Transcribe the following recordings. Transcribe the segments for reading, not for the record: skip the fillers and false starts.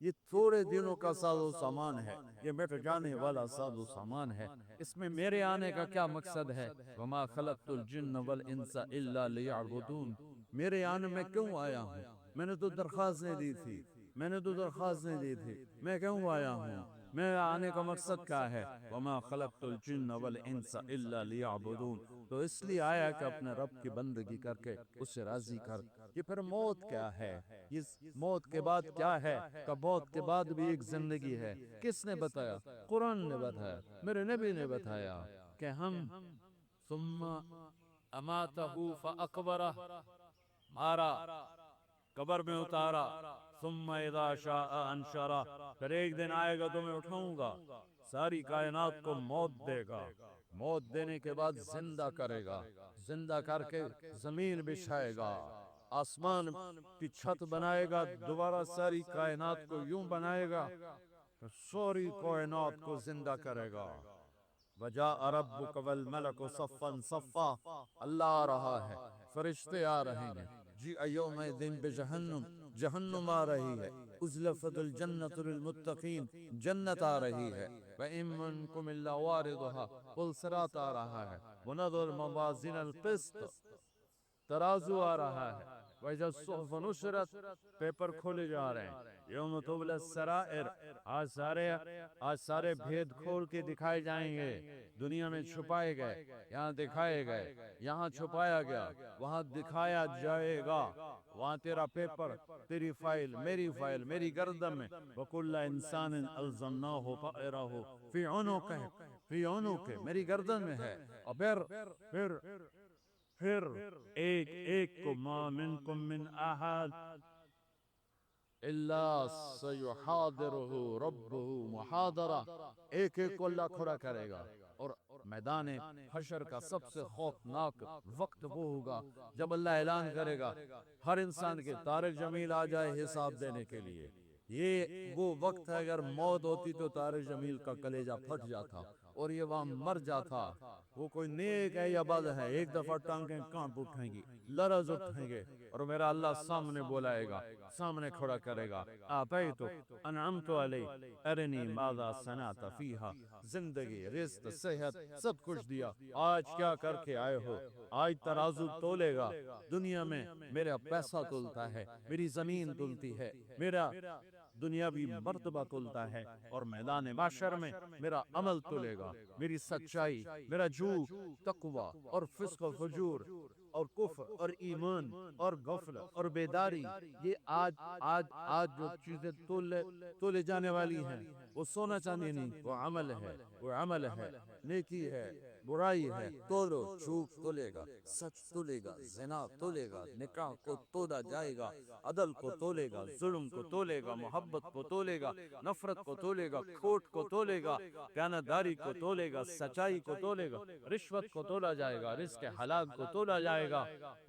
یہ تھوڑے دنوں کا ساز و سامان ہے، یہ مٹ جانے والا ساز و سامان ہے، اس میں میرے آنے کا کیا مقصد ہے؟ وما خلقت الجن والانس الا لیعبدون، میرے آنے میں کیوں آیا ہوں؟ میں نے تو درخواستیں دی تھی، میں کیوں آیا ہوں؟ میں آنے کا مقصد کیا ہے؟ وما خلقت الجن والانس الا لیعبدون، تو اس لیے آیا کہ اپنے رب کی بندگی کر کے اسے راضی کر۔ یہ پھر موت کیا ہے؟ اس موت کے بعد کیا ہے؟ کہ موت کے بعد بھی ایک زندگی ہے۔ کس نے بتایا؟ قرآن نے بتایا، میرے نبی نے بتایا کہ ہم ثم اماتہ فاقبرہ، مارا، قبر میں اتارا، ثم اذا شاء انشرہ، پھر ایک دن آئے گا تو میں اٹھاؤں گا، ساری کائنات کو موت دے گا، موت دینے کے بعد زندہ کرے گا، زندہ کر کے زمین بچھائے گا، آسمان کی چھت بنائے گا، دوبارہ ساری کائنات کو یوں بنائے گا کہ ساری کائنات کو زندہ کرے گا۔ وجاء ربک والملک صفا صفا، اللہ آ رہا ہے، فرشتے آ رہے ہیں، جی یومئذ بجہنم، جہنم آ رہی ہے، ازلفت الجنت للمتقین، جنت آ رہی ہے، وَإِن مِّنكُمْ إِلَّا وَارِدُهَا، پل صراط آ رہا ہے، وَنَضَعُ الْمَوَازِينَ الْقِسْطَ، ترازو آ رہا ہے، وَإِذَا الصُّحُفُ نُشِرَتْ، پیپر کھولے جا رہے ہیں، یوم تبلی السرائر، آج سارے بھید کھول کے دکھائے جائیں گے، دنیا میں چھپائے گئے، یہاں دکھائے گئے، یہاں چھپایا گیا، وہاں دکھایا جائے گا، وہاں تیرا پیپر، تیری فائل، میری گردن میں، وَكُلَّ إِنسَانٍ أَلْزَمْنَاهُ طَائِرَهُ فِي عُنُقِهِ، میری گردن میں ہے، اور پھر ایک ایک کو ما منکم من احد الا سیحاضرہ ربہ محاضرہ، ایک ایک کو اللہ کھڑا کرے گا، اور میدان حشر کا سب سے خوفناک وقت وہ ہوگا جب اللہ اعلان کرے گا ہر انسان کے طارق جمیل آ جائے حساب دینے کے لیے۔ یہ وہ وقت ہے، اگر موت ہوتی تو طارق جمیل کا کلیجہ پھٹ جاتا اور یہ وہاں مر جاتا۔ وہ کوئی نیک ہے یا بد ہے، ایک دفعہ ٹانگیں کانپ اٹھیں گی، لرز اٹھیں گے، اور میرا اللہ سامنے بلائے گا، سامنے کھڑا کرے گا، آتیتک انعمت علی ارنی ماذا صنعت فیہا، زندگی، رزق، صحت، سب کچھ دیا، آج کیا کر کے آئے ہو؟ آج ترازو تولے گا، دنیا میں میرا پیسہ تلتا ہے، میری زمین تلتی ہے، میرا دنیاوی مرتبہ تلتا ہے، اور میدان محشر میں میرا عمل تلے گا، میری سچائی، میرا جھوٹ، تقوی اور فسق و فجور اور کفر اور ایمان اور غفلت اور بیداری، یہ آج جو چیزیں تولے جانے والی ہیں، وہ سونا چاندی نہیں، وہ عمل ہے، نیکی ہے، برائی ہے، تولو، جھوٹ تولے گا، سچ تولے گا، زنا تولے گا، نکاح کو تولا جائے گا، عدل کو تولے گا، ظلم کو تولے گا، محبت کو تولے گا، نفرت کو تولے گا، کھوٹ کو تولے گا، خیانتداری کو تولے گا، سچائی کو تولے گا، رشوت کو تولا جائے گا، رزق حلال کو تولا جائے گا۔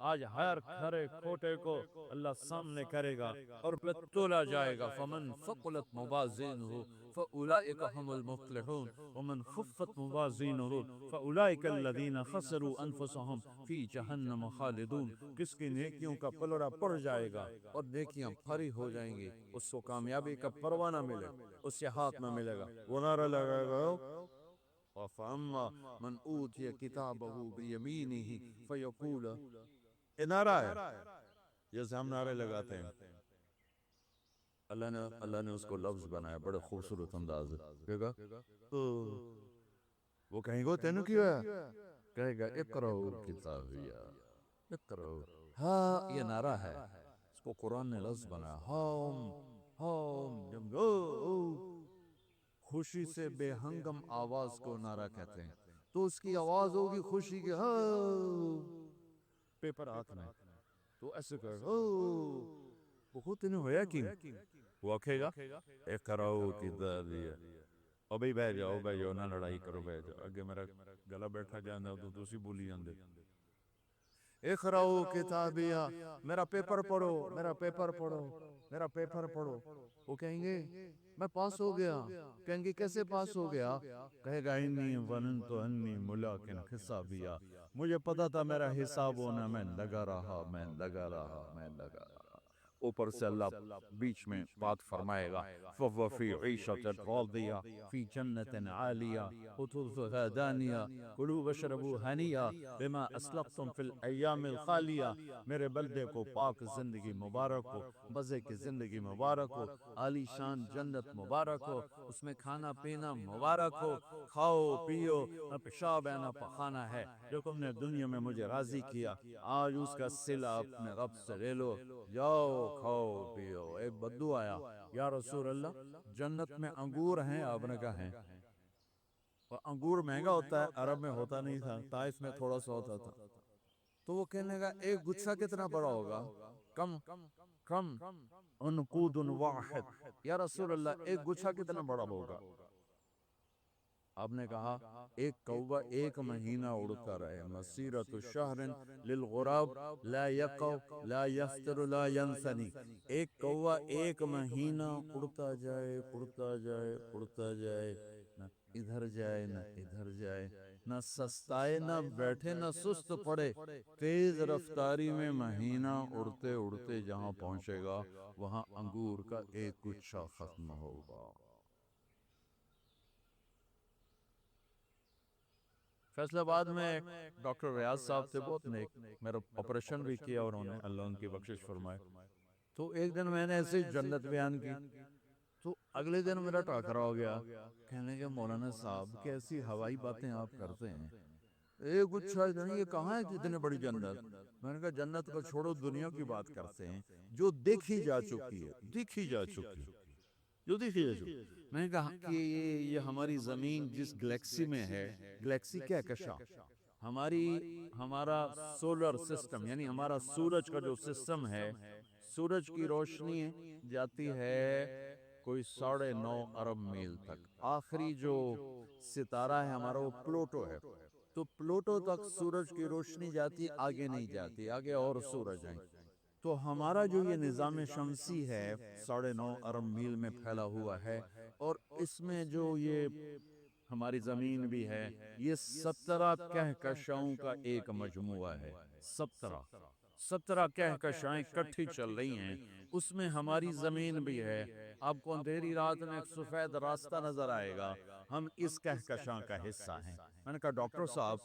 آج ہر کھرے کھوٹے کو اللہ سامنے کرے گا اور پھر تولا جائے گا، فمن ثقلت موازینہ فاولئک هم المفلحون ومن خفت موازینہ فاولئک الذین خسروا انفسهم فی جہنم خالدون۔ کس کی نیکیوں کا پلڑا پڑ جائے گا اور نیکیاں بھری ہو جائیں گی، اس کو کامیابی کا پروانہ ملے گا، اس کے ہاتھ میں ملے گا، وہ نعرہ لگائے گا، فَأَمَّا مَنْ أُوتِيَ كِتَابَهُ بِيَمِينِهِ فَيَقُولُ، یہ نعرہ ہے، جیسے ہم نعرے لگاتے ہیں، اللہ نے اس کو لفظ بنایا، بڑے خوبصورت انداز ہے، کہے گا وہ کہیں گو تینوں کیوں ہے، کہے گا اقرؤ کتابیہ، اقرؤ، ہاں، یہ نعرہ ہے، اس کو قرآن نے لفظ بنایا، جب خوشی سے بے ہنگم آواز کو نعرہ کہتے ہیں، تو اس کی آواز ہوگی خوشی کی، پیپر ہاتھ میں، تو ایسے کہے گا، وہ خود تینوں ہویا کی، وہ کہے گا اقرؤ کتابیہ، او بھئی بیٹھ جاؤ، نہ لڑائی کرو، بیٹھ جاؤ، اگے میرا گلا بیٹھا جاندہ تو دوسری بولی جاندے، اقرؤ کتابیہ، میرا پیپر پڑھو، میرا پیپر پڑھو، میرا پیپر پڑھو۔ وہ کہیں گے میں پاس ہو گیا، کہیں گے کیسے پاس ہو گیا، کہے گا انی ظننت انی ملاق حسابیہ، مجھے پتا تھا میرا حساب ہونا، میں لگا رہا۔ اوپر سے اللہ بیچ میں بات فرمائے گا فَوَّ فِي عِيشَةٍ رَاضِيَةٍ فِي جَنَّةٍ عَالِيَةٍ قُطُوفُهَا دَانِيَةٌ كُلُوا وَاشْرَبُوا هَنِيًّا بِمَا أَسْلَفْتُمْ فِي الْأَيَّامِ الْخَالِيَةِ، میرے بلدے کو پاک زندگی مبارک ہو، مزے کی زندگی مبارک ہو، عالی شان جنت مبارک ہو، اس میں کھانا پینا مبارک ہو، کھاؤ پیو، نہ پیشاب ہے نہ پخانہ ہے، جو تم نے دنیا میں مجھے راضی کیا آج اس کا صلہ اپنے رب سے لے لو، جاؤ کھاؤ پیو۔ ایک بدو آیا، یا رسول اللہ جنت میں انگور ہیں؟ آپ نے کہا ہیں۔ اور انگور مہنگا ہوتا ہے، عرب میں ہوتا نہیں تھا، طائف میں تھوڑا سا ہوتا تھا۔ تو وہ کہنے لگا ایک گچھا کتنا بڑا ہوگا؟ کم کم عنقود واحد، یا رسول اللہ ایک گچھا کتنا بڑا ہوگا؟ آپ نے کہا ایک کوہ ایک مہینہ اڑتا رہے، مسیرۃ شہر للغراب لا یقع لا یفتر لا ینثنی، ایک کوہ ایک مہینہ اڑتا جائے اڑتا جائے اڑتا جائے، نہ ادھر جائے نہ ادھر جائے، نہ سستائے نہ بیٹھے نہ سست پڑے، تیز رفتاری میں مہینہ اڑتے اڑتے جہاں پہنچے گا وہاں انگور کا ایک گچھا ختم ہوگا۔ فیصلہ آباد میں ڈاکٹر ریاض صاحب تھے، بہت نیک، میرا آپریشن بھی کیا انہوں نے، اللہ ان کی بخشش فرمائے۔ تو ایک دن میں نے ایسے جنت بیان کی، تو اگلے دن میرا ٹاکرا ہو گیا، کہنے کہ مولانا صاحب کیسی ہوائی باتیں آپ کرتے ہیں، ایک گچھا اتنا، یہ کہاں ہے اتنے بڑی جنت؟ میں نے کہا جنت کو چھوڑو، دنیا کی بات کرتے ہیں جو دیکھی جا چکی ہے، دیکھی جا چکی ہے، جو دیکھی جا چکی ہے۔ میں نے کہا کہ یہ ہماری زمین جس گلیکسی میں ہے، گلیکسی کہکشاں، ہمارا سولر سسٹم یعنی ہمارا سورج کا جو سسٹم ہے، سورج کی روشنی جاتی ہے کوئی 9.5 ارب میل تک، آخری جو ستارہ ہے ہمارا وہ پلوٹو ہے، تو پلوٹو تک سورج کی روشنی جاتی، آگے نہیں جاتی، آگے اور سورج ہیں۔ تو ہمارا جو یہ نظام شمسی ہے 9.5 ارب میل میں پھیلا ہوا ہے، اور اس میں جو یہ ہماری زمین بھی ہے، یہ 17 کہکشاؤں کا ایک مجموعہ ہے، 17 کہکشائیں کٹھی چل رہی ہیں، اس میں ہماری زمین بھی ہے۔ آپ کو اندھیری رات میں ایک سفید راستہ نظر آئے گا، ہم اس کہکشاں کا حصہ ہیں۔ میں نے کہا ڈاکٹر صاحب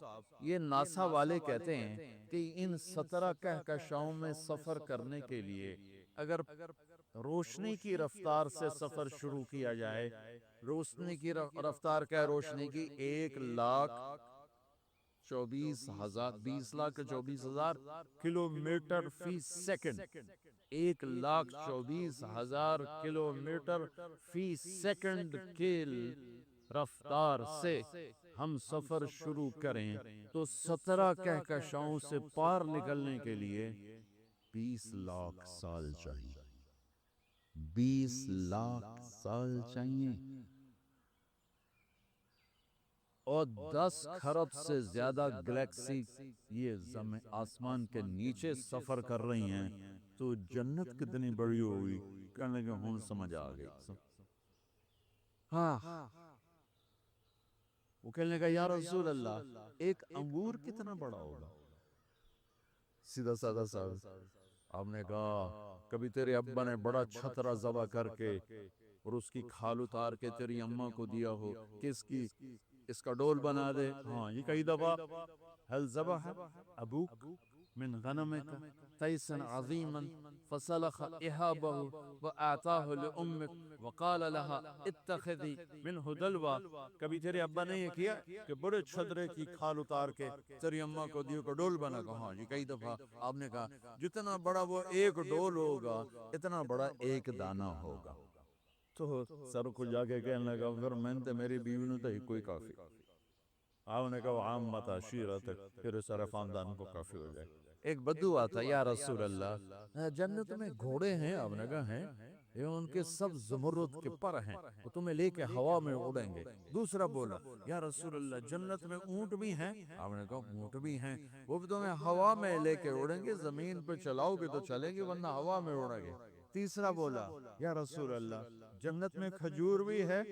یہ ناسا والے کہتے ہیں کہ ان 17 کہکشاؤں میں سفر کرنے کے لیے اگر روشنی کی رفتار سے سفر شروع کیا جائے، روشنی کی رفتار کیا ہے؟ روشنی کی 1,24,000 کلومیٹر فی سیکنڈ، 1,24,000 کلومیٹر فی سیکنڈ کی رفتار سے ہم سفر شروع کریں تو 17 کہکشاؤں سے پار نکلنے کے لیے 20 لاکھ سال چاہیے، 20 لاکھ سال چاہیے، اور 10 کھرب سے زیادہ گلیکسی یہ آسمان کے نیچے سفر کر رہی ہیں، تو جنت کتنی بڑی ہوگی؟ کہنے کہ ہوں سمجھ آ گئی۔ ہاں، وہ کہنے کا یا رسول اللہ ایک انگور کتنا بڑا ہوگا؟ سیدھا سادہ صاحب، آپ نے کہا کبھی تیرے ابا نے بڑا چھترا ذبح کر کے اور اس کی کھال اتار کے تیری اماں کو دیا ہو کہ اس کا ڈول بنا دے؟ ہاں، یہ کئی دفعہ هل ذبح ابوک من غنمک تیسا عظیما فسلخ احابه واعطاه لامک وقال لها اتخذی منه دلوا، کبھی تیرے ابا نے یہ کیا کہ بڑے چھترے کی کھال اتار کے تیری اماں کو دیو کا ڈول بنا؟ کہا ہاں جی کئی دفعہ۔ آپ نے کہا جتنا بڑا وہ ایک ڈول ہوگا اتنا بڑا ایک دانہ ہوگا۔ تو سر کو جا کے کہنے لگا پھر میں نے میری بیوی نے تو ہی کوئی کافی۔ آپ نے کہا عامت عشیرتک، پھر سارے خاندان کو کافی ہو جائے۔ ایک بدو آتا یا رسول اللہ جنت میں گھوڑے ہیں؟ آپ نے کہا ہیں، یہ ان کے سب زمرد کے پر ہیں، وہ تمہیں لے کے ہوا میں اڑیں گے۔ دوسرا بولا یا رسول اللہ جنت میں اونٹ بھی ہیں؟ آپ نے کہا اونٹ بھی ہیں، وہ بھی تمہیں ہوا میں لے کے اڑیں گے، زمین پہ چلاؤ گے تو چلیں گے ورنہ ہوا میں اڑیں گے۔ تیسرا بولا یا رسول اللہ جنت میں کھجور بھی ہے؟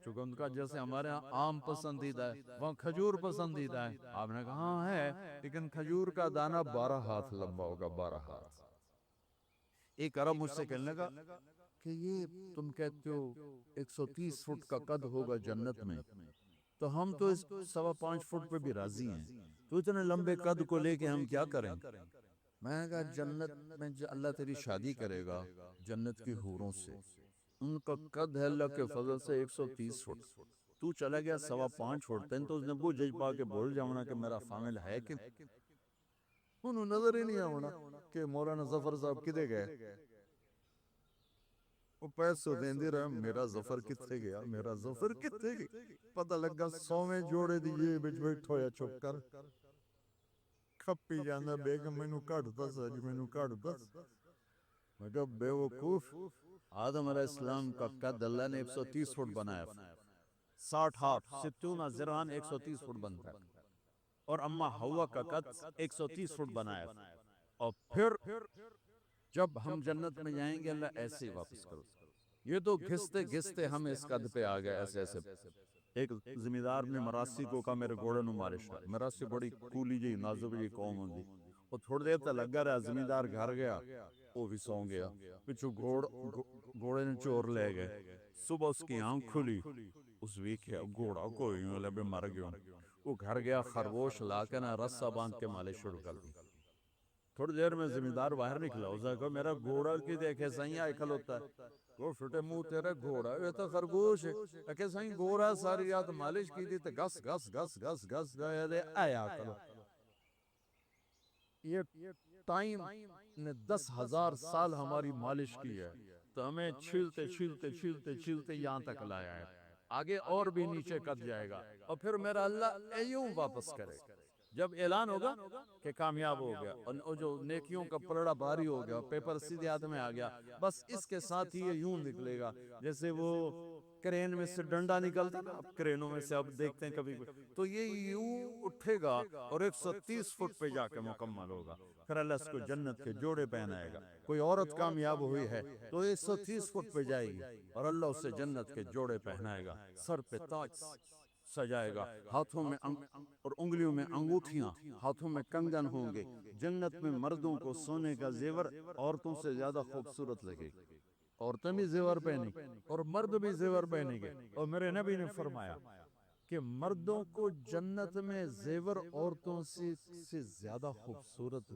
چونکہ ان کا جیسے ہمارے ہاں آم پسندیدہ ہے، وہاں کھجور پسندیدہ ہے۔ آپ نے کہا ہاں ہے، لیکن کھجور کا دانہ 12 ہاتھ لمبا ہوگا، 12 ہاتھ۔ ایک عرب مجھ سے کہنے لگا کہ یہ تم کہتے ہو 130 فٹ کا قد ہوگا جنت میں، تو ہم تو اس 5.25 فٹ پہ بھی راضی ہیں، تو اتنے لمبے قد کو لے کے ہم کیا کریں؟ میں نے کہا جنت میں اللہ تیری شادی کرے گا جنت کی حوروں سے، ان کا قد ہے اللہ کے فضل سے 130 فٹ، تو چلا گیا 5.25 فٹ، تین تو اس نے وہ جج پا کے بول جاؤنا کہ میرا فامل ہے کہ انہوں نظر ہی نہیں آونا کہ مولانا ظفر صاحب کدے گئے، وہ پیسوں دین دی رہا میرا ظفر کتے گیا، میرا ظفر کتے گیا، پتہ لگا 100 جوڑے دیئے بچ بیٹھو یا چھپ کر کھپی جانا بیگم میں نو کٹ دس اج میں نو کٹ دس، میں کہا بے وقوف، آدم علیہ السلام کا قد اللہ نے 130 فٹ بنایا، 60 ہاتھ 60 ذراعاً 130 فٹ بنتا ہے، اور اما ہوا کا قد 130 فٹ بنایا، اور پھر جب ہم جنت میں جائیں گے اللہ ایسے ہی واپس کرو، یہ تو گھستے گھستے ہم اس قد پہ آ گئے ایسے ایسے۔ ایک زمیندار نے مراسی کو کہا میرے گھوڑے نو مالش کر، مراسی بڑی کولی جی نازک جی قوم ہوندی، وہ تھوڑی دیر تک لگا رہا، زمیندار گھر گیا وہ بھی سو گیا، پچھو گھوڑے نے چور لے گئے، صبح اس کی آنکھ کھلی، اس ویکھیا گھوڑا کوئی نہیں لبے مر گیا، وہ گھر گیا خرگوش لا کے نہ رسہ باندھ کے مالش شروع کر دی، تھوڑی دیر میں زمیندار باہر نکلا، اسے کہا میرا گھوڑا کی دیکھے سائیں آئے کھل ہوتا ہے، وہ فٹے منہ تیرے گھوڑا یہ تو خرگوش ہے کہ سائیں گھوڑا ساری رات مالش کی تھی تو گس گس گس گس گس گیا دے آیا کھلو، یہ ٹائم نے 10,000 سال ہماری مالش کی ہے تو ہمیں چھیلتے چھیلتے چھیلتے چھیلتے یہاں تک لایا ہے، آگے اور بھی نیچے کٹ جائے گا، اور پھر میرا اللہ ایوں واپس کرے، جب اعلان ہوگا کہ کامیاب ہو گیا اور جو نیکیوں کا پلڑا بھاری ہو گیا، پیپر سیدھے ہاتھ میں آ گیا، بس اس کے ساتھ ہی یہ یوں نکلے گا جیسے وہ کرین میں سے ڈنڈا نکلتا نا، اب کرینوں میں سے اب دیکھتے ہیں کبھی تو یہ یوں اٹھے گا اور 130 فٹ پہ جا کے مکمل ہوگا، پھر اللہ اس کو جنت کے جوڑے پہنائے گا، کوئی عورت کامیاب ہوئی ہے تو 130 فٹ پہ جائے گی اور اللہ اسے جنت کے جوڑے پہنائے گا، سر پہ تاج سجائے گا، ہاتھوں میں اور انگلیوں میں انگوٹھیاں، ہاتھوں میں کنگن ہوں گے، جنت میں مردوں کو سونے کا زیور عورتوں سے زیادہ خوبصورت لگے گی، عورتیں بھی زیور پہنیں اور مرد بھی زیور پہنیں گے، اور میرے نبی نے فرمایا کہ مردوں کو جنت میں زیور عورتوں سے زیادہ خوبصورت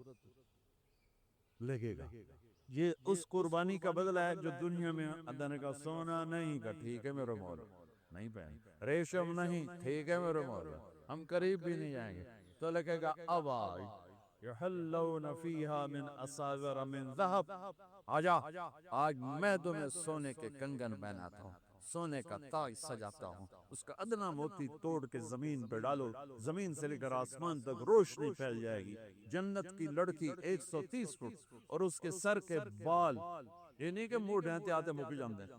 لگے گا، یہ اس قربانی کا بدلہ ہے جو دنیا میں اللہ نے کہا سونا نہیں کا ٹھیک ہے میرے مولا نہیں پہن، ریشم نہیں ٹھیک ہے میرے مولا ہم قریب بھی نہیں جائیں گے، تو لگے گا اب آئی یحلون فیہا من اساور من ذہب، آجا آج میں تمہیں سونے کے کنگن پہناتا ہوں، سونے کا تاج سجاتا ہوں، اس کا ادنا موتی توڑ کے زمین پہ ڈالو، زمین سے لے کر آسمان تک روشنی پھیل جائے گی، جنت کی لڑکی 130 فٹ اور اس کے سر کے بال، یہ نہیں کہ موڑ ڈھانتے آتے مک جاندے،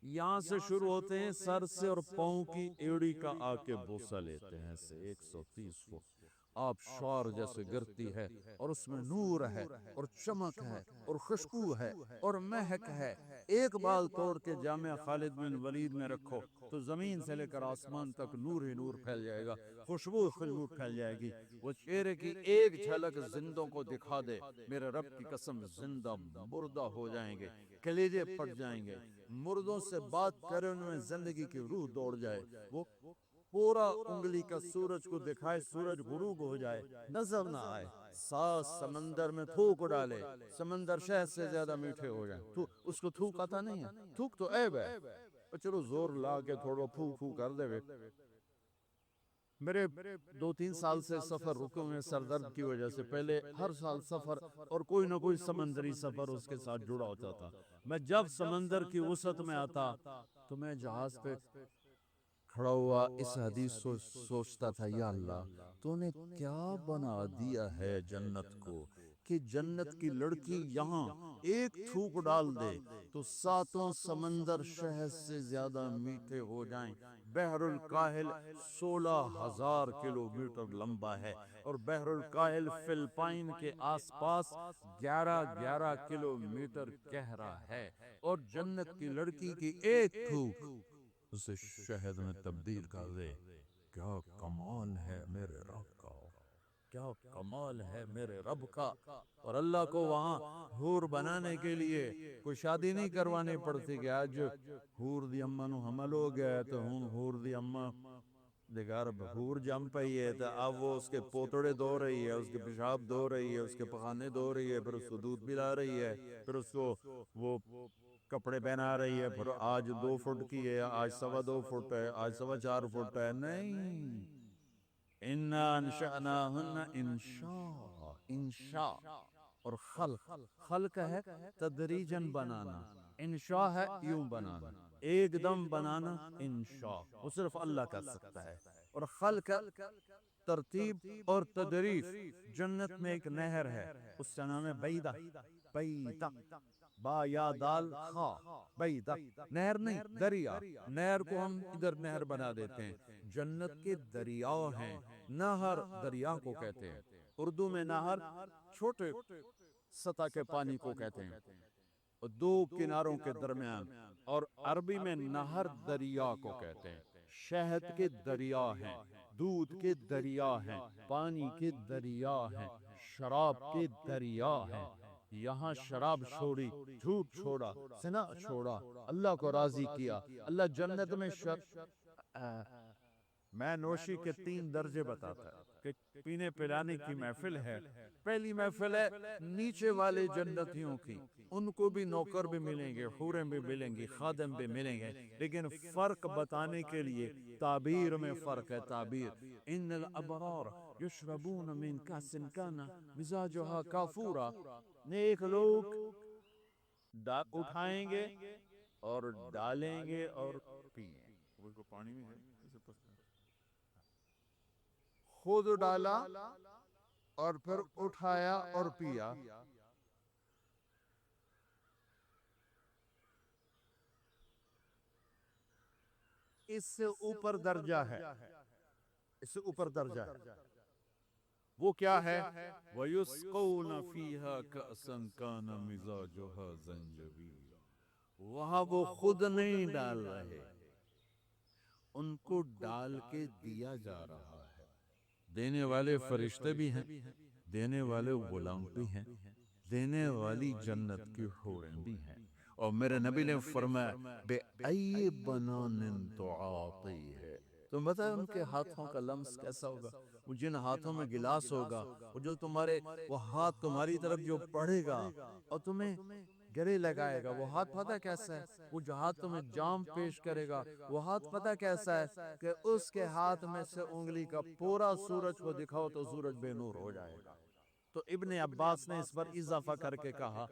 یہاں سے شروع ہوتے ہیں سر سے اور پاؤں کی ایڑی کا آ کے بوسہ لیتے ہیں سے 130 فٹ، آپ شعر جیسے گرتی ہے اور اس میں نور ہے اور چمک ہے اور خوشبو ہے اور مہک ہے، ایک بال توڑ کے جامعہ خالد بن ولید میں رکھو تو زمین سے لے کر آسمان تک نور ہی نور پھیل جائے گا، خوشبو خوشبو پھیل جائے گی، وہ چہرے کی ایک جھلک زندوں کو دکھا دے، میرے رب کی قسم زندہ مردہ ہو جائیں گے، کلیجے پھٹ جائیں گے، مردوں سے بات کرے ان میں زندگی کی روح دوڑ جائے، وہ پورا انگلی کا سورج کو دکھائے سورج غروب ہو جائے نظر نہ آئے، ساس سمندر میں تھوک ڈالے سمندر شہد سے زیادہ میٹھے ہو جائیں، تو اس کو تھوک آتا نہیں ہے، تھوک تو عیب ہے، چلو زور لا کے تھوڑا پھو پھو کر دے وے، میرے 2-3 سال سے سفر رکے ہوئے سر درد کی وجہ سے، پہلے ہر سال سفر اور کوئی نہ کوئی سمندری سفر اس کے ساتھ جڑا ہوتا تھا، میں جب سمندر کی وسعت میں آتا تو میں جہاز پہ کھڑا ہوا اس حدیث سوچتا تھا، یا اللہ تو نے کیا بنا دیا ہے جنت کو کہ جنت کی لڑکی یہاں ایک تھوک ڈال دے تو 7 سمندر شہد سے زیادہ میٹھے ہو جائیں، بحر الکاہل 16,000 کلومیٹر لمبا ہے اور بحر الکاہل فلپائن کے آس پاس 11 کلومیٹر گہرا ہے، اور جنت کی لڑکی کی ایک تھوک اسے شہد میں تبدیل کر دے، کیا کمال ہے میرے رب کا، کیا کمال ہے میرے رب کا. اور اللہ کو وہاں حور بنانے کے لیے کوئی شادی نہیں کروانی پڑتی کہ آج حور دی اماں نو حمل ہو گیا ہے تو ہوں حور دی اماں دیکھار حور جم پئی ہے تو اب وہ اس کے پوتڑے دھو رہی ہے, اس کے پیشاب دھو رہی ہے, اس کے پخانے دھو رہی ہے, پھر اس کو دودھ پلا رہی ہے, پھر اس کو وہ کپڑے پہنا رہی ہے, پھر آج 2 فٹ کی ہے, آج 2.25 فٹ ہے, آج 4.25 فٹ ہے. نہیں, اِنَّا أَنشَأْنَاهُنَّ انشاء, انشاء. اور خلق ہے تدریجن بنانا, انشاء ہے یوں بنانا, ایک دم بنانا. انشاء وہ صرف اللہ کر سکتا ہے. اور خلق ترتیب اور تدریج. جنت میں ایک نہر ہے, اس کا نام ہے بیدہ, بیدہ, با یا دال خا, بیدہ. نہر نہیں, دریا. نہر کو ہم ادھر نہر بنا دیتے ہیں, جنت کے دریا ہیں. نہر دریا کو کہتے ہیں. اردو میں نہر چھوٹے سطح کے پانی کو کہتے ہیں, 2 کناروں کے درمیان. اور عربی میں نہر دریا کو کہتے ہیں. شہد کے دریا ہیں, دودھ کے دریا ہیں, پانی کے دریا ہیں, شراب کے دریا ہیں. یہاں شراب چھوڑی, جھوٹ چھوڑا, زنا چھوڑا, اللہ کو راضی کیا. اللہ جنت میں میں نوشی کے 3 درجے بتاتا ہے کہ پینے پلانے کی محفل ہے. پہلی محفل ہے نیچے والے جنتیوں کی, ان کو بھی نوکر بھی ملیں گے, حوریں بھی ملیں گی, خادم بھی ملیں گے, لیکن فرق بتانے کے لیے تعبیر میں فرق ہے. تعبیر, ان الابرار یشربون من کاس کان مزاجها کافورا. نیک لوگ اٹھائیں گے اور ڈالیں گے اور پیئیں. وہ کو پانی میں ہے, خود ڈالا اور پھر اٹھایا اور پیا. اس سے اوپر درجہ ہے, اس سے اوپر درجہ ہے. وہ کیا ہے؟ وَيُسْقَوْنَ فِيهَا كَأْسًا كَانَ مِزَاجُهَا زَنْجَبِيلًا. وہاں وہ خود نہیں ڈال رہے, ان کو ڈال کے دیا جا رہا ہے. دینے والے فرشتے بھی ہیں, دینے والے غلام بھی ہیں, دینے والی جنت کی حوریں بھی ہیں. اور میرے نبی نے فرمایا بِأَيِّ بَنَانٍ تُعَاطِي ہے. تم بتائیں ان کے ہاتھوں کا لمس کیسا ہوگا؟ وہ جن ہاتھوں میں گلاس ہوگا, وہ جو تمہارے, وہ ہاتھ تمہاری طرف جو پڑھے گا اور تمہیں گلے لگائے گا, وہ ہاتھ پتہ کیسا ہے؟ وہ جو ہاتھ تمہیں جام پیش کرے گا, وہ ہاتھ پتہ کیسا ہے کہ اس کے ہاتھ میں سے انگلی کا پورا سورج کو دکھاؤ تو سورج بے نور ہو جائے گا. تو ابن عباس نے اس پر اضافہ کر کے کہا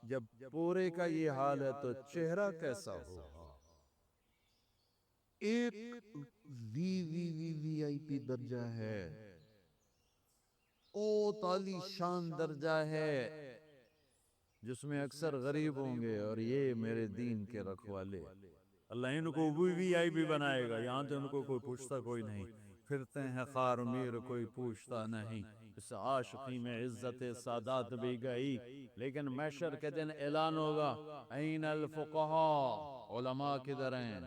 جب پورے کا یہ حال ہے تو چہرہ کیسا ہوگا؟ ایک وی آئی پی درجہ ہے, او تعالی شان درجہ ہے, جس میں اکثر غریب ہوں گے اور یہ میرے دین کے رکھوالے. اللہ ان کو وی آئی پی بنائے گا. یہاں تو ان کو کوئی پوچھتا کوئی نہیں, پھرتے ہیں خار میر, کوئی پوچھتا نہیں. اس عاشقی میں عزت سادات بھی گئی, لیکن محشر کے دن اعلان ہوگا این الفقہاء, علماء کدھر ہیں؟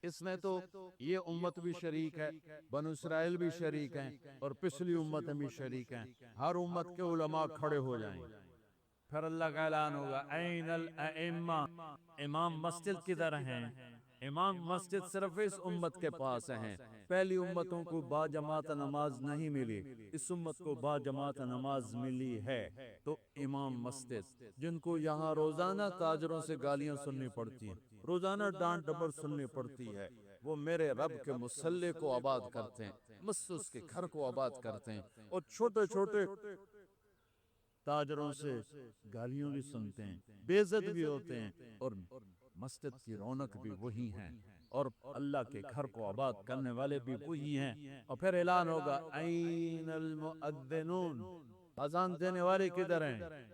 اس میں تو یہ امت بھی شریک ہے, بنو اسرائیل بھی شریک ہیں, اور پچھلی امتیں بھی شریک ہیں. ہر امت کے علماء کھڑے ہو جائیں. پھر اللہ کا اعلان ہوگا این الائمہ, امام مسجد کدھر ہیں؟ امام مسجد صرف اس امت کے پاس ہیں. پہلی امتوں کو با جماعت نماز نہیں ملی, اس امت کو با جماعت نماز ملی ہے. تو امام مسجد, جن کو یہاں روزانہ تاجروں سے گالیاں سننی پڑتی ہیں, روزانہ ڈانٹ ڈپٹ سننی پڑتی ہے, وہ میرے رب کے مصلی کو آباد کرتے ہیں, مسجد کے گھر کو آباد کرتے ہیں, اور چھوٹے چھوٹے تاجروں سے گالیوں بھی سنتے ہیں, بے عزت بھی ہوتے ہیں, اور مسجد کی رونق بھی وہی ہیں, اور اللہ کے گھر کو آباد کرنے والے بھی وہی ہیں. اور پھر اعلان ہوگا این المؤذنون, اذان دینے والے کدھر ہیں؟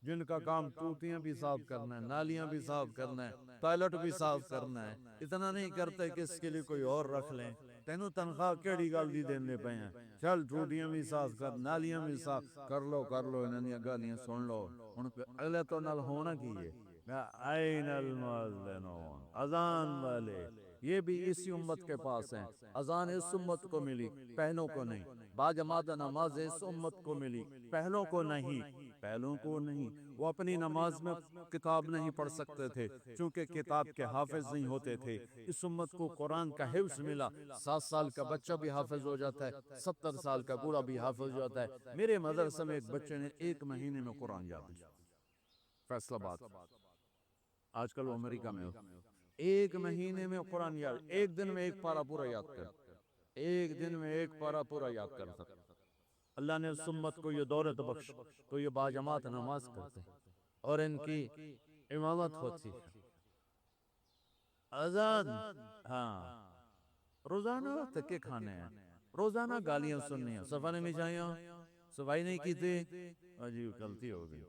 جن کا کام ٹوٹیاں بھی صاف کرنا ہے, نالیاں بھی صاف کرنا ہے, ٹوائلٹ بھی صاف کرنا ہے. اتنا نہیں کرتے کہ اس کے لیے کوئی اور رکھ لیں. تینوں تنخواہ کیڑی گل دی دینے پہ ہیں, چل ٹوٹیاں بھی صاف کر, نالیاں بھی صاف کر لو انہاں گالیاں سن لو. ان پہ اگلے تو نال ہونا کیے این المؤذنون, اذان والے, یہ بھی اسی امت کے پاس ہیں. اذان اس امت کو ملی، پہلوں کو نہیں. باجماعت نماز اس امت کو ملی، پہلوں کو نہیں. پہلوں کو نہیں. وہ اپنی نماز میں کتاب نہیں پڑھ سکتے تھے چونکہ کتاب کے حافظ نہیں ہوتے تھے. اس امت کو قرآن کا حفظ ملا. 7 سال کا بچہ بھی حافظ ہو جاتا ہے، 70 سال کا بوڑھا بھی حافظ ہو جاتا ہے. میرے مدرسے میں ایک بچے نے 1 مہینے میں قرآن یاد کیا. فیصل آباد، آج کل وہ امریکہ میں ہو. 1 مہینے میں قرآن یاد، 1 دن میں 1 پارہ پورا یاد کر. 1 دن میں 1 پارہ پورا یاد کر سکتا. اللہ نے اس امت کو یہ دولت بخش تو یہ باجماعت نماز کرتے اور ان کی امامت ہوتی ہے. اذان، ہاں، روزانہ تکے کھانے ہیں، روزانہ گالیاں سننی ہیں. صفائی نہیں چاہیے، صفائی نہیں کی تھی، عجیب غلطی ہو گئی.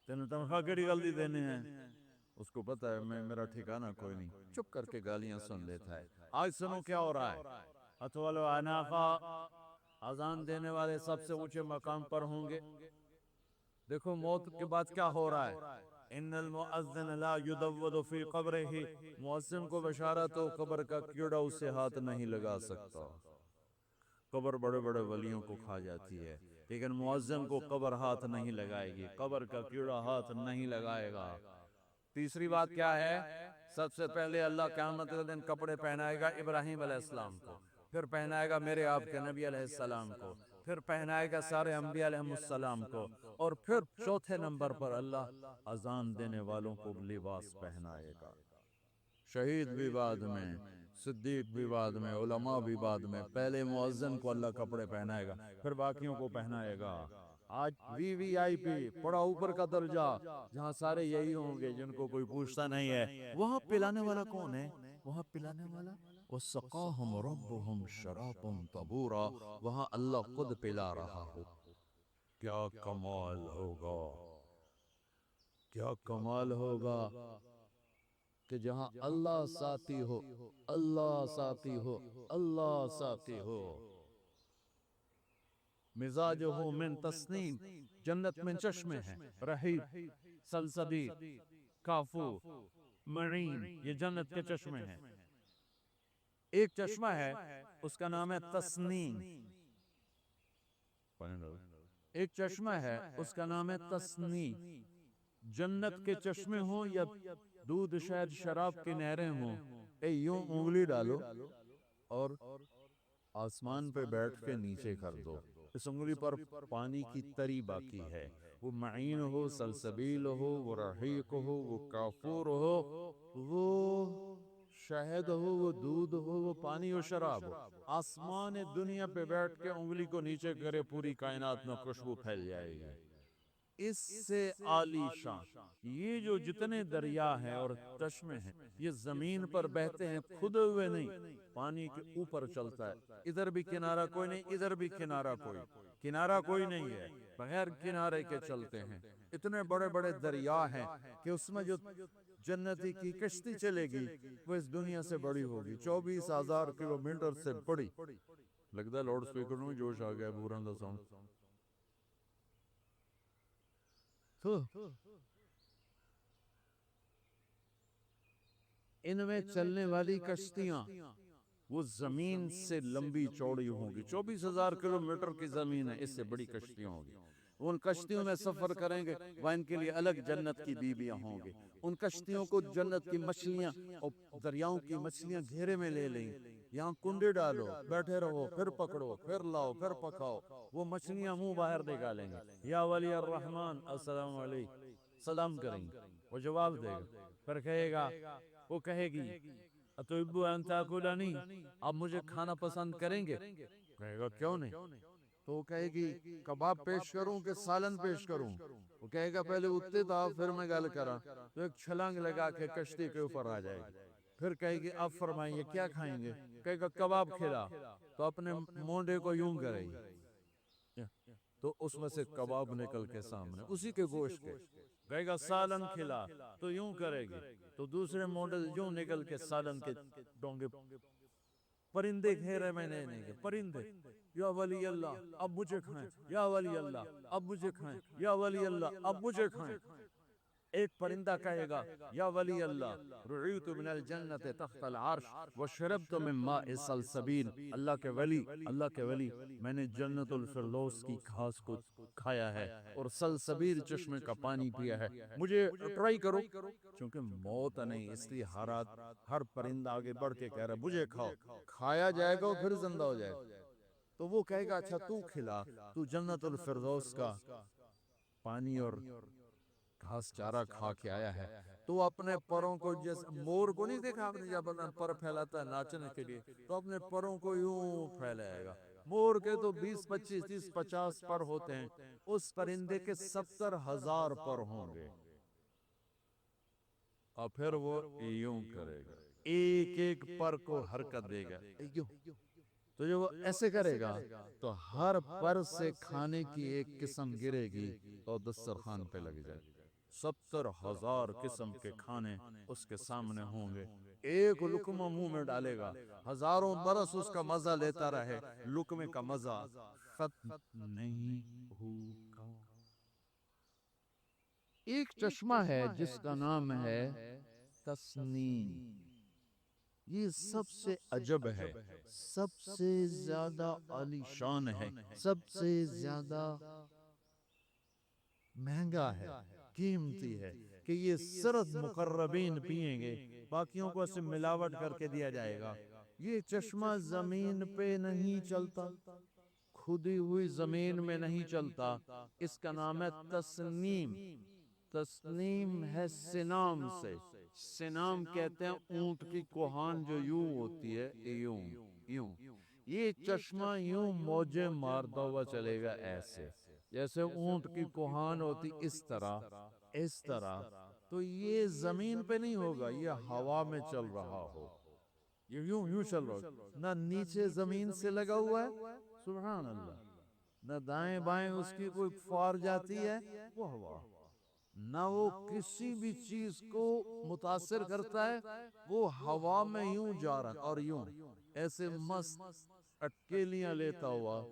تینوں تنخواہ کیڑی غلطی دینے ہیں. اس کو پتہ ہے میں میرا ٹھکانہ کوئی نہیں، چپ کر کے گالیاں سن لیتا ہے. آج سنو کیا ہو رہا ہے. اطول عناقہ، اذان دینے والے سب سے اونچے مقام پر ہوں گے. دیکھو موت کے بعد کیا ہو رہا ہے. ان المؤذن لا يدود في قبره، مؤذن کو بشارت ہو قبر کا کیڑا اسے ہاتھ نہیں لگا سکتا. قبر بڑے بڑے ولیوں کو کھا جاتی ہے لیکن مؤذن کو قبر ہاتھ نہیں لگائے گی، قبر کا کیڑا ہاتھ نہیں لگائے گا. تیسری بات کیا ہے. سب سے پہلے اللہ قیامت کے دن کپڑے پہنائے گا ابراہیم علیہ السلام کو، پھر پہنائے گا میرے آپ کے نبی علیہ السلام کو، پھر پہنائے گا سارے انبیاء علیہ السلام کو، اور پھر چوتھے نمبر پر اللہ اذان دینے والوں کو لباس پہنائے گا. شہید بھی بعد میں، صدیق بھی بعد میں، علماء بھی بعد میں. پہلے مؤذن کو اللہ کپڑے پہنائے گا، پھر باقیوں کو پہنائے گا. آج VIP بڑا اوپر کا درجہ جہاں سارے یہی ہوں گے جن کو کوئی پوچھتا نہیں ہے. وہاں پلانے والا کون ہے؟ وہاں پلانے والا وَسَقَاهُمْ رَبُّهُمْ شَرَابًا طَهُورًا، وہاں اللہ خود پلا رہا ہو. کیا کمال ہوگا، کیا کمال ہوگا کہ جہاں اللہ ساتھی ہو، اللہ ساتھی ہو، اللہ ساتھی ہو. مزاجہ من تسنیم، جنت میں چشمے ہیں، رحیق، سلسبیل، کافور، معین، یہ جنت کے چشمے ہیں. ایک چشمہ ہے اس کا نام ہے تسنیم. ایک چشمہ ہے اس کا نام ہے تسنیم. جنت کے چشمے ہوں یا دودھ شہد شراب کی نہریں ہوں، یوں انگلی ڈالو اور آسمان پہ بیٹھ کے نیچے کر دو. اس انگلی پر پانی کی تری باقی ہے. وہ معین ہو، سلسبیل ہو، وہ رحیق ہو، وہ کافور ہو، وہ شہد ہو، وہ دودھ ہو، وہ پانی و شراب ہو. آسمان دنیا پہ بیٹھ کے انگلی کو نیچے کرے پوری کائنات میں خوشبو پھیل جائے گی. اس سے عالی شان یہ جو جتنے دریا ہیں اور چشمے ہیں یہ زمین پر بہتے ہیں، کھدے ہوئے نہیں، پانی کے اوپر چلتا ہے. ادھر بھی کنارہ کوئی نہیں، ادھر بھی کنارہ کوئی نہیں ہے، بغیر کنارے کے چلتے ہیں. اتنے بڑے بڑے دریا ہیں کہ اس میں جو جنتی کی کشتی چلے گی وہ اس دنیا سے بڑی ہوگی، 24,000 کلومیٹر سے بڑی. لگتا ہے لاؤڈ سپیکر میں جوش آ گیا، بورن دا ساؤنڈ. ان میں چلنے والی کشتیاں وہ زمین سے لمبی چوڑی ہوں گی. 24,000 کلومیٹر کی زمین ہے، اس سے بڑی کشتیاں ہوں گی. ان کشتیوں میں سفر کریں گے وہاں ان کے لیے الگ جنت کی بیویاں ہوں گی. ان کشتیوں کو جنت کی مچھلیاں اور دریاؤں کی مچھلیاں گھیرے میں لے لیں. یہاں کنڈے ڈالو، بیٹھے رہو، پھر پکڑو، پھر لاؤ، پھر پکاؤ. وہ مچھلیاں منہ باہر نکالیں گے، یا ولی الرحمن السلام علیکم، سلام کریں گے. وہ جواب دے گا، پھر کہے گا، وہ کہے گی اتحب ان تاکلنی، آپ مجھے کھانا پسند کریں گے؟ کہے گا کیوں نہیں. تو وہ کہے گی کباب پیش کروں کہ سالن پیش کروں؟ وہ کہے گا پہلے اتتے تھا پھر میں گل کرا. تو ایک چھلانگ لگا کے کشتی کے اوپر آ جائے گی. پھر کہے گی آپ فرمائیے کیا کھائیں گے؟ کہے گا کباب کھلا. تو اپنے مونڈے کو یوں کرے گی تو اس میں سے کباب نکل کے سامنے اسی کے گوشت کے. کہے گا سالن کھلا، تو یوں کرے گی تو دوسرے ماڈل یوں نکل کے سالن کے ڈونگے. پرندے گھیرے میں نہیں گے، پرندے، یا ولی اللہ اب مجھے کھائیں، یا ولی اللہ اب مجھے کھائیں، یا ولی اللہ اب مجھے کھائیں. ایک پرندہ کہے گا یا ولی اللہ رعیت من الجنت تحت العرش وشربت من ماء سلسبیل، اللہ کے ولی میں نے جنت الفردوس کی گھاس کو کھایا ہے اور سلسبیل چشمے کا پانی پیا ہے، مجھے ٹرائی کرو، چونکہ موت نہیں اس لیے ہر پرندہ آگے بڑھ کے کہہ رہا ہے مجھے کھایا جائے گا اور پھر زندہ ہو جائے گا۔ تو وہ کہے گا اچھا تو کھلا، تو جنت الفردوس کا پانی اور گھاس چارہ کھا کے آیا ہے، تو اپنے پروں کو جیسے مور کو نہیں دیکھا آپ نے جب اپنا پر پھیلاتا ہے ناچنے کے لیے، تو اپنے پروں کو یوں پھیلائے گا۔ مور کے تو 20 25 30 50 پر ہوتے ہیں، اس پرندے کے 70,000 پر ہوں گے، اور پھر وہ یوں کرے گا، ایک ایک پر کو حرکت دے گا یوں۔ تو جو وہ ایسے کرے گا تو ہر پر سے کھانے کی ایک قسم گرے گی اور دسترخوان پہ لگ جائے گی، 70,000 قسم کے کھانے اس کے سامنے ہوں گے، ایک لقمہ منہ میں ڈالے گا، ہزاروں برس اس کا مزہ لیتا رہے، لقمے کا مزہ ختم نہیں ہوگا۔ ایک چشمہ ہے جس کا نام ہے تسنیم، یہ سب سے عجب ہے، سب سے زیادہ عالی شان ہے، سب سے زیادہ مہنگا ہے، قیمتی ہے، کہ یہ صرف مقربین پیئیں گے، باقیوں کو اسے ملاوٹ کر کے دیا جائے گا۔ یہ چشمہ زمین پہ نہیں چلتا، کھدی ہوئی زمین میں نہیں چلتا، اس کا نام ہے تسنیم۔ تسنیم ہے سنام سے، سنام کہتے ہیں اونٹ کی کوہان جو یوں ہوتی ہے، یوں یہ چشمہ یوں موجے مارتا ہوا چلے گا، ایسے جیسے اونٹ کی کوہان ہوتی، اس طرح تو یہ زمین پہ نہیں ہوگا، یہ ہوا میں چل رہا ہو، یہ یوں چل رہا ہو، نہ نیچے زمین سے لگا ہوا ہے، سبحان اللہ، نہ دائیں بائیں اس کی کوئی فار جاتی ہے، وہ ہوا، نہ وہ کسی بھی چیز کو متاثر کرتا ہے، وہ ہوا میں یوں جا رہا اور یوں ایسے مست اٹکیلیاں لیتا ہوا۔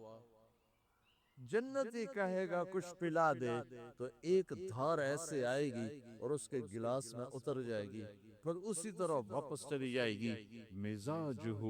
جنتی کہے گا کچھ پلا دے تو ایک دھار ایسے آئے گی اور اس کے گلاس میں اتر جائے گی، پھر اسی طرح واپس چلی جائے گی۔ مزاجہ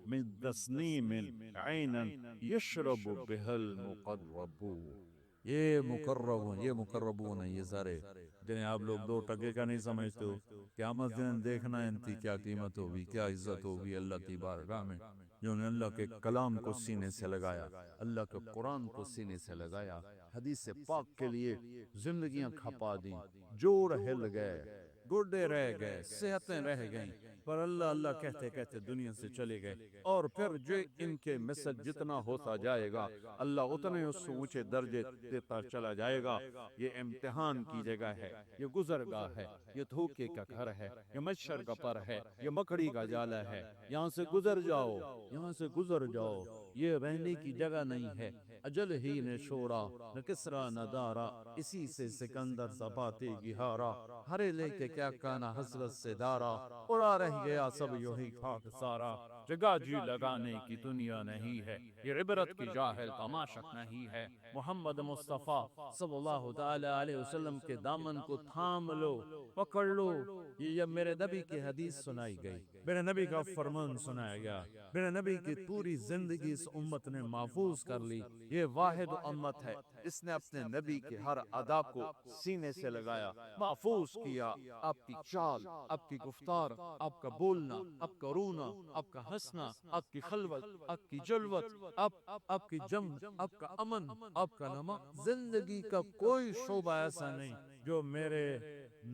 من تسنیم عینا یشرب بها المقربون، یہ مقربون ہیں، یہ سارے جنہیں آپ لوگ 2 ٹکے کا نہیں سمجھتے ہو، قیامت کے دن دیکھنا ان کی کیا قیمت ہوگی، کیا عزت ہوگی اللہ کی بارگاہ میں، جنہوں نے اللہ کے کلام کو سینے سے لگایا، اللہ کے قرآن کو سینے سے لگایا، حدیث پاک کے لیے زندگیاں کھپا دیں، جوڑ ہل گئے، گڈے رہ گئے، صحتیں رہ گئیں، پر اللہ اللہ کہتے کہتے دنیا سے چلے گئے، اور پھر جو ان کے مثل جتنا ہوتا جائے گا اللہ اتنے اس سے اونچے درجے دیتا چلا جائے گا۔ یہ امتحان کی جگہ ہے، یہ گزرگاہ ہے، یہ دھوکے کا گھر ہے، یہ مچھر کا پر ہے، یہ مکڑی کا جالا ہے، یہاں سے گزر جاؤ، یہاں سے گزر جاؤ، یہ رہنے کی جگہ نہیں ہے۔ اجل ہی نے شورا نہ کسرا نہ دارا، اسی سے سکندر سپاتے گہارا، ہرے لے کے کیا کانا حسرت سے دارا، اڑا رہ گیا سب یوں ہی خاک سارا، جگہ جی لگانے کی دنیا نہیں ہے، یہ عبرت کی جاہل تماشک نہیں ہے۔ محمد مصطفیٰ صلی اللہ تعالی علیہ وسلم کے دامن کو تھام لو، پکڑ لو، یہ میرے نبی کی حدیث سنائی گئی، میرے نبی کا فرمان سنایا گیا، میرے نبی کی پوری زندگی اس امت نے محفوظ کر لی۔ یہ واحد امت ہے اس نے اپنے نبی کے ہر ادا کو سینے سے لگایا، محفوظ کیا، آپ کی چال، آپ کی گفتار، آپ کا بولنا، آپ کا رونا، آپ کا ہنسنا، آپ کی خلوت، آپ کی جلوت، آپ کی جنگ، آپ کا امن، آپ کا نمک، زندگی کا کوئی شعبہ ایسا نہیں جو میرے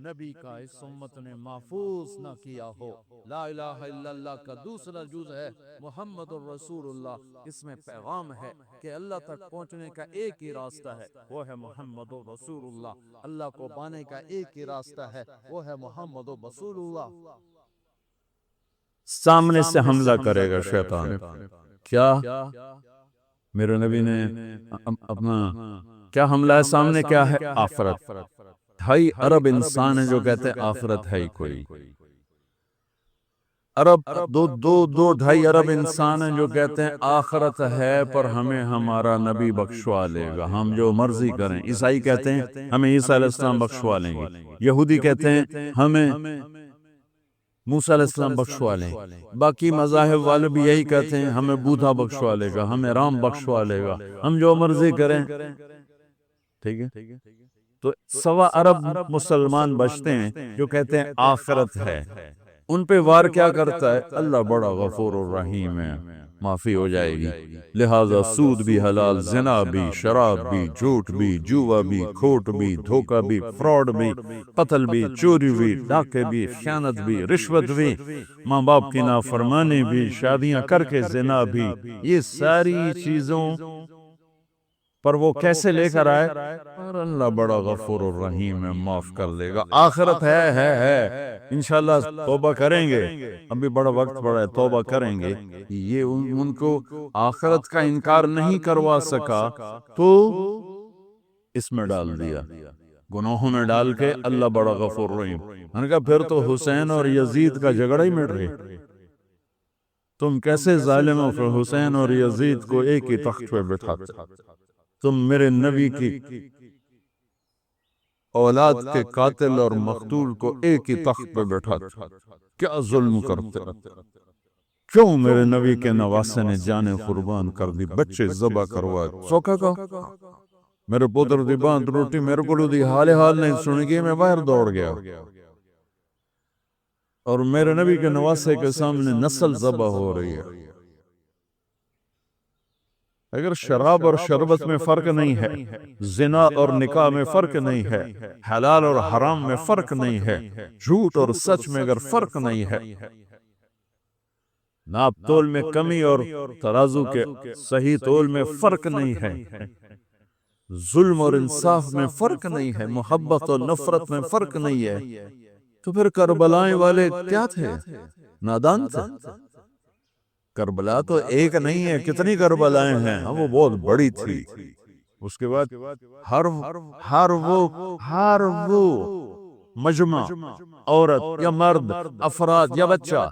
نبی کا اس امت نے محفوظ نہ کیا ہو۔ لا الہ الا اللہ کا دوسرا جز ہے محمد الرسول اللہ، اس میں پیغام ہے کہ اللہ تک پہنچنے کا ایک ہی راستہ ہے، وہ ہے محمد الرسول اللہ، اللہ کو پانے کا ایک ہی راستہ ہے، وہ ہے محمد الرسول اللہ۔ سامنے سے حملہ کرے گا شیطان، کیا میرے نبی نے اپنا کیا حملہ ہے سامنے، کیا ہے؟ آخرت۔ 2.5 ارب انسان ہے جو کہتے ہیں آخرت ہے ہی کوئی، ارب دو ڈھائی ارب انسان ہیں جو کہتے ہیں آخرت ہے پر ہمیں ہمارا نبی بخشوا لے گا، ہم جو مرضی کریں۔ عیسائی کہتے ہیں ہمیں عیسیٰ علیہ السلام بخشوا لیں گے، یہودی کہتے ہیں ہمیں موسیٰ علیہ السلام بخشوا لیں، باقی مذاہب والے بھی یہی کہتے ہیں ہمیں بودھا بخشوا لے گا، ہمیں رام بخشوا لے گا، ہم جو مرضی کریں۔ ٹھیک ہے، تو 1.25 ارب مسلمان بچتے ہیں جو کہتے ہیں آخرت ہے، ان پہ وار کیا کرتا ہے؟ اللہ بڑا غفور الرحیم ہے، معافی ہو جائے گی، لہذا سود بھی حلال، زنا بھی، شراب بھی، جھوٹ بھی، جوا بھی، کھوٹ بھی، دھوکہ بھی، فراڈ بھی، قتل بھی، چوری بھی، ڈاکے بھی، خیانت بھی، رشوت بھی، ماں باپ کی نافرمانی بھی، شادیاں کر کے زنا بھی، یہ ساری چیزوں پر وہ کیسے لے کر آئے؟ اور اللہ بڑا غفور الرحیم ہے، معاف کر دے گا۔ آخرت ہے انشاءاللہ توبہ کریں گے، ابھی بڑا وقت پڑا ہے، توبہ کریں گے۔ یہ ان کو آخرت کا انکار نہیں کروا سکا تو اس میں ڈال دیا، گناہوں میں ڈال کے اللہ بڑا غفور الرحیم۔ میں نے کہا پھر تو حسین اور یزید کا جھگڑا ہی مٹ رہے، تم کیسے ظالم ہو کہ حسین اور یزید کو ایک ہی تخت پہ بٹھاتے؟ تم میرے نبی کی اولاد کے قاتل اور مقتول کو ایک ہی تخت پہ بٹھاتے، کیا ظلم کرتے؟ کیوں میرے نبی کے نواسے نے جانیں قربان کر دی، بچے ذبح کروائے؟ سوکھا کا میرے پوتر دی بانت روٹی میرے کو دی حال نہیں سنی گئی، میں باہر دوڑ گیا، اور میرے نبی کے نواسے کے سامنے نسل ذبح ہو رہی ہے۔ اگر شراب اور شربت میں فرق نہیں ہے، زنا اور نکاح میں فرق نہیں ہے، حلال اور حرام میں فرق نہیں ہے، جھوٹ اور سچ میں اگر فرق نہیں ہے، ناپ تول میں کمی اور ترازو کے صحیح تول میں فرق نہیں ہے، ظلم اور انصاف میں فرق نہیں ہے، محبت اور نفرت میں فرق نہیں ہے، تو پھر کربلائیں والے کیا تھے؟ نادان تھے؟ کربلا تو ایک نہیں ہے، کتنی کربلائیں ہیں، وہ بہت بڑی تھی۔ اس کے بعد ہر وہ مجمع، عورت یا مرد، افراد یا بچہ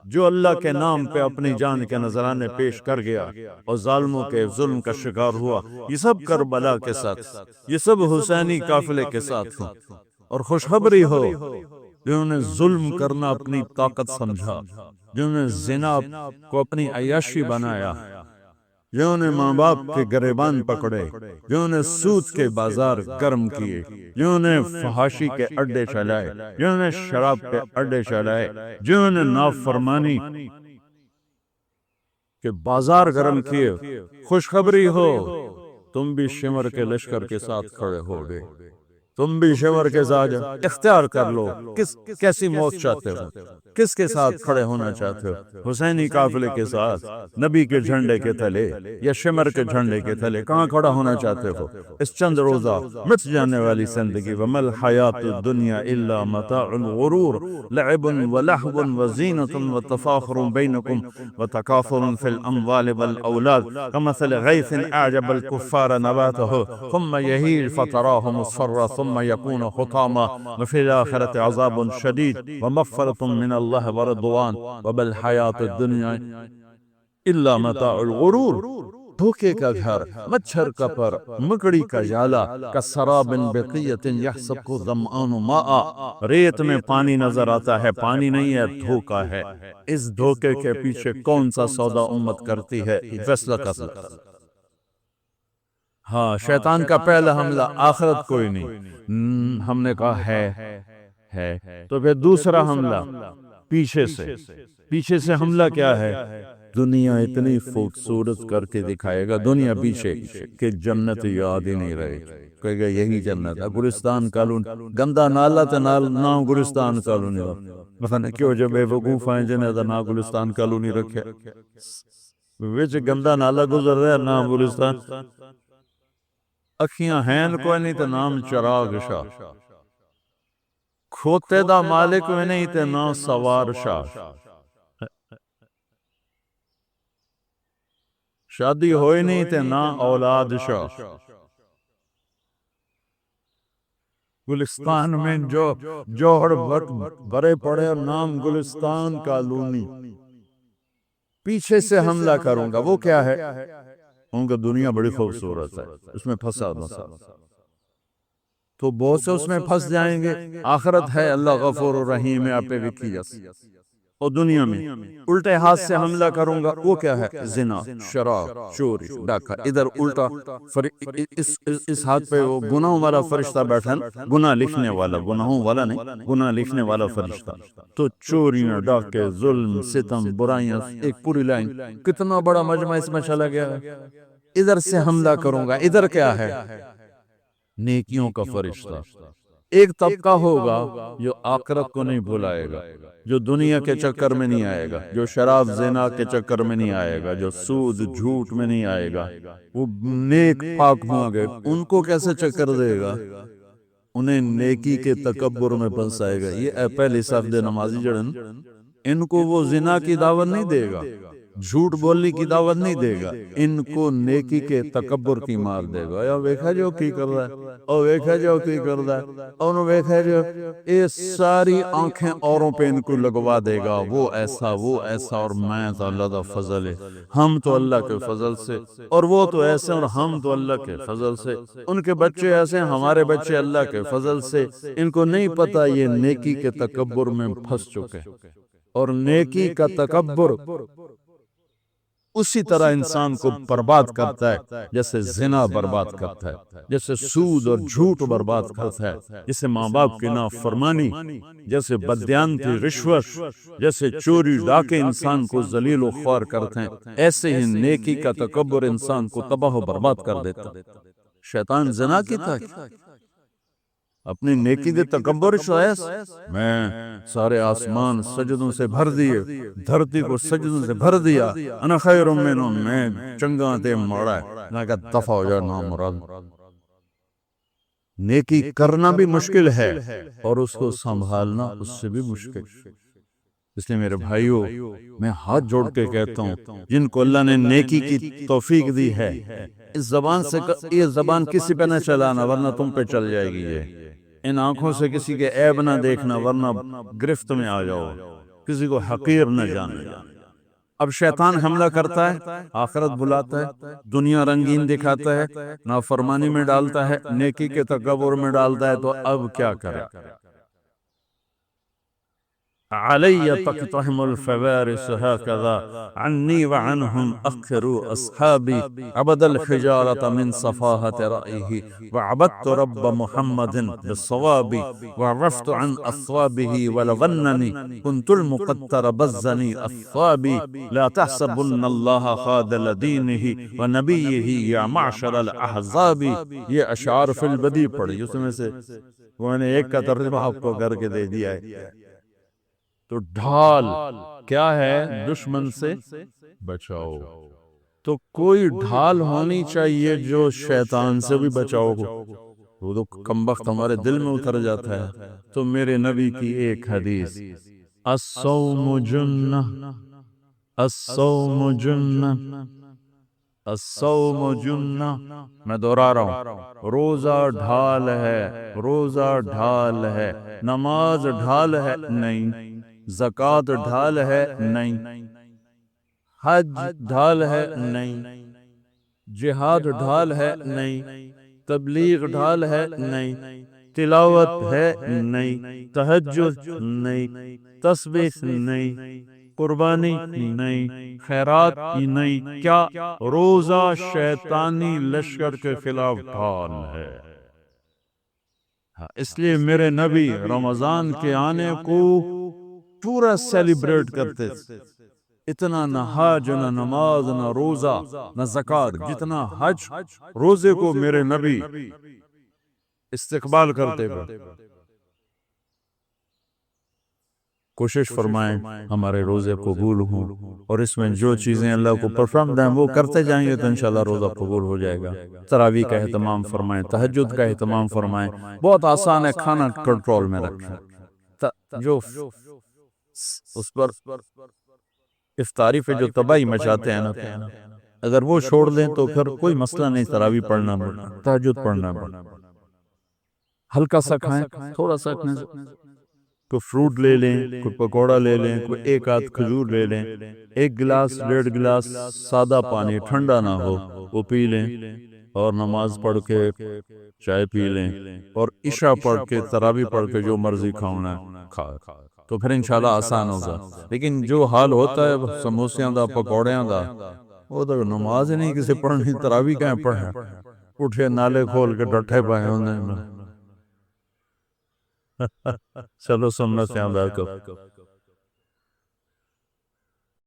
جو اللہ کے نام پہ اپنی جان کے نذرانے پیش کر گیا اور ظالموں کے ظلم کا شکار ہوا، یہ سب کربلا کے ساتھ، یہ سب حسینی قافلے کے ساتھ ہیں۔ اور خوشخبری ہو جنہوں نے ظلم کرنا اپنی طاقت سمجھا، جنہوں نے زنا کو اپنی عیاشی بنایا، جنہوں نے ماں باپ کے گریبان پکڑے، جنہوں نے سود کے بازار گرم کیے، جنہوں نے فحاشی کے اڈے چلائے، جنہوں نے شراب کے اڈے چلائے، جنہوں نے نافرمانی کے بازار گرم کیے، خوشخبری ہو تم بھی شمر کے لشکر کے ساتھ کھڑے ہو گئے، تم بھی شمر کے ساتھ اختیار کر لو، کیسی موت چاہتے ہو، کس کے ساتھ کھڑے ہونا چاہتے ہو؟ حسینی قافلے کے ساتھ، نبی کے جھنڈے کے تلے یا شمر کے جھنڈے کے تلے؟ کہاں کھڑا ہونا چاہتے ہو؟ اس چند روزہ مٹ جانے والی زندگی، وَمَا الْحَيَاةُ الدُّنْيَا إِلَّا مَتَاعُ الْغُرُورِ لَعِبٌ وَلَهْوٌ وَزِينَةٌ وَتَفَاخُرٌ بَيْنَكُمْ وَتَكَاثُرٌ فِي الْأَمْوَالِ وَالْأَوْلَادِ كَمَثَلِ غَيْثٍ أَعْجَبَ الْكُفَّارَ نَبَاتُهُ ثُمَّ يَهِيجُ فَتَرَاهُ مُصْفَرًّا ثم يكون حطاما وفي الآخرة عذاب شديد ومغفرة من الله ورضوان وبالحياة الدنيا إلا متاع الغرور۔ دھوکے کا گھر، مچھر کا پر، مکڑی کا جالا، کسراب بقیۃ یحسبہ الظمآن ماء، ریت میں پانی نظر آتا ہے، پانی نہیں ہے، دھوکا ہے۔ اس دھوکے کے پیچھے کون سا سودا امت کرتی ہے؟ فیصلہ کر لو۔ ہاں، شیطان کا پہلا حملہ آخرت کوئی نہیں، ہم نے کہا ہے، تو پھر دوسرا حملہ پیچھے سے حملہ کیا ہے؟ دنیا اتنی خوبصورت کر کے دکھائے گا، دنیا پیچھے کہ جنت یاد ہی نہیں رہے، کہے گا یہی جنت ہے۔ گلستان کالونی، گندا نالا تو نام گلستان کالونی، مثلا کیوں جب بے وقوف ہیں جنہیں تو نام گلستان کالونی رکھے، وچ گندا نالا گزر رہا ہے، نام گلستان۔ اکھیاں ہیں کوئی نہیں تو نام چراغ شاہ، کھوتے دا مالک میں نہیں تو نام سوار شاہ، شادی ہوئی نہیں تو نام اولاد شاہ، گلستان میں جو جوہر بھرے پڑے اور نام گلستان کالونی، پیچھے سے حملہ کروں گا، وہ کیا ہے؟ ان کا دنیا بڑی خوبصورت ہے، اس میں پھنسا تو بہت سے اس میں پھنس جائیں گے۔ آخرت ہے، اللہ غفور الرحیم ہے، آپ پہ وکی جس اور دنیا میں الٹے ہاتھ سے حملہ کروں گا، وہ کیا ہے؟ زنا، شراب، چوری، ڈاکہ۔ ادھر الٹا اس ہاتھ پہ وہ گناہوں والا فرشتہ بیٹھا، گناہ لکھنے والا، گناہوں والا نہیں، گناہ لکھنے والا فرشتہ۔ تو چوریاں، ڈاکے، ظلم، ستم، برائیاں، ایک پوری لائن، کتنا بڑا مجمع اس میں چلا گیا ہے۔ ادھر سے حملہ کروں گا، ادھر کیا ہے؟ نیکیوں کا فرشتہ۔ ایک طبقہ ہوگا جو آخرت کو نہیں بھلائے گا، جو دنیا کے چکر میں نہیں آئے گا، جو شراب زنا کے چکر میں نہیں آئے گا، جو سود جھوٹ میں نہیں آئے گا، وہ نیک پاک ہوں گے۔ ان کو کیسے چکر دے گا؟ انہیں نیکی کے تکبر میں پھنسائے گا۔ یہ پہلی صف دے نمازی جڑن، ان کو وہ زنا کی دعوت نہیں دے گا، جھوٹ بولنے کی دعوت نہیں دے گا، ان کو نیکی کے تکبر کی مار دے گا۔ یا ویکھا جو کی کر رہا ہے، اور ویکھا جو کی کر رہا ہے، اور ویکھا جو یہ ساری آنکھیں اوروں پہ ان کو لگوا دے گا، وہ ایسا وہ ایسا، اور میں تو اللہ کا فضل ہے، ہم تو اللہ کے فضل سے، اور وہ تو ایسے، اور ہم تو اللہ کے فضل سے۔ ان کے بچے ایسے، ہمارے بچے اللہ کے فضل سے۔ ان کو نہیں پتا یہ نیکی کے تکبر میں پھنس چکے، اور نیکی کا تکبر اسی طرح انسان کو برباد کرتا ہے جیسے زنا برباد کرتا ہے، جیسے سود اور جھوٹ برباد کرتا ہے، جیسے ماں باپ کی نافرمانی، جیسے بددیانتی، رشوت، جیسے چوری ڈاکے انسان کو ذلیل و خوار کرتے ہیں، ایسے ہی نیکی کا تکبر انسان کو تباہ و برباد کر دیتا ہے۔ شیطان زنا کی تھا، اپنی نیکی دے تکبر شایس میں سارے آسمان سجدوں سے بھر دیے، دھرتی کو سجدوں سے بھر دیا، انا خیر منہ، میں چنگا تے مڑا ہے، میں کہا دفع ہو جا نامراد۔ نیکی کرنا بھی مشکل ہے اور اس کو سنبھالنا اس سے بھی مشکل۔ اس لیے میرے بھائیوں، میں ہاتھ جوڑ کے کہتا ہوں، جن کو اللہ نے نیکی کی توفیق دی ہے، اس زبان سے یہ زبان کسی پہ نہ چلانا ورنہ تم پہ چل جائے گی۔ یہ ان آنکھوں سے کسی کے عیب نہ دیکھنا ورنہ گرفت میں آ جاؤ، کسی کو حقیر نہ جاننا۔ اب شیطان حملہ کرتا ہے، آخرت بلاتا ہے، دنیا رنگین دکھاتا ہے، نافرمانی میں ڈالتا ہے، نیکی کے تکبر میں ڈالتا ہے، تو اب کیا کرے؟ علی تقتحم الفوارس هكذا عني وعنهم أخروا أصحابي عبد الحجارة من صفاهة رأيه وعبدت رب محمد بالصواب وعرفت عن أصوابه ولظنني كنت المقتر بزني أصوابي لا تحسبن الله خاذل دينه ونبيه يا معشر الأحزاب۔ یہ اشعار فی البدی پڑھی، اس میں سے وہ نے ایک کا ترجمہ آپ کو کر کے دے دیا ہے۔ تو ڈھال کیا ہے؟ دشمن سے بچاؤ۔ تو کوئی ڈھال ہونی چاہیے جو شیطان سے بھی بچاؤ ہو۔ وہ تو کمبخت ہمارے دل میں اتر جاتا ہے۔ تو میرے نبی کی ایک حدیث، الصوم جنہ، الصوم جنہ، الصوم جنہ، میں دوہرا رہا ہوں، روزہ ڈھال ہے، روزہ ڈھال ہے، نماز ڈھال ہے نہیں، زکوٰۃ ڈھال ہے نہیں، حج ڈھال ہے نہیں، جہاد ڈھال ہے نہیں، تبلیغ ڈھال ہے نہیں، تلاوت ہے نہیں، تہجد نہیں، تسبیح نہیں، قربانی نہیں، خیرات نہیں، کیا؟ روزہ شیطانی لشکر کے خلاف ڈھال ہے۔ اس لیے میرے نبی رمضان کے آنے کو پورا سیلیبریٹ کرتے تھے۔ اتنا نہ حج، نہ نماز، نہ روزہ، نہ زکوٰۃ، جتنا حج روزے کو میرے نبی استقبال کرتے تھے۔ کوشش فرمائیں ہمارے روزے قبول ہوں، اور اس میں جو چیزیں اللہ کو پسند ہیں وہ کرتے جائیں گے تو انشاءاللہ روزہ قبول ہو جائے گا۔ تراویح کا اہتمام فرمائیں، تہجد کا اہتمام فرمائیں، بہت آسان ہے، کھانا کنٹرول میں رکھیں۔ جو اس پر افطاری پہ جو تباہی مچاتے ہیں نا، اگر وہ چھوڑ دیں تو پھر کوئی مسئلہ نہیں، تراویح پڑھنا، تہجد پڑھنا۔ ہلکا سا کھائیں، تھوڑا سا اپنے کوئی فروٹ لے لیں، کوئی پکوڑا لے لیں، کوئی ایک آدھ کھجور لے لیں، 1 گلاس 1.5 گلاس سادہ پانی ٹھنڈا نہ ہو وہ پی لیں، اور نماز پڑھ کے چائے پی لیں، اور عشاء پڑھ کے تراویح پڑھ کے جو مرضی کھانا ہے کھا، تو پھر انشاءاللہ آسان ہوگا۔ لیکن جو حال ہوتا ہے سموسیاں دا پکوڑیاں دا، وہ تو نماز ہی نہیں کسی پڑھنی، تراویح کہیں پڑھیں، اٹھے نالے کھول کے ڈٹھے پائے ہونے۔ چلو سننا سے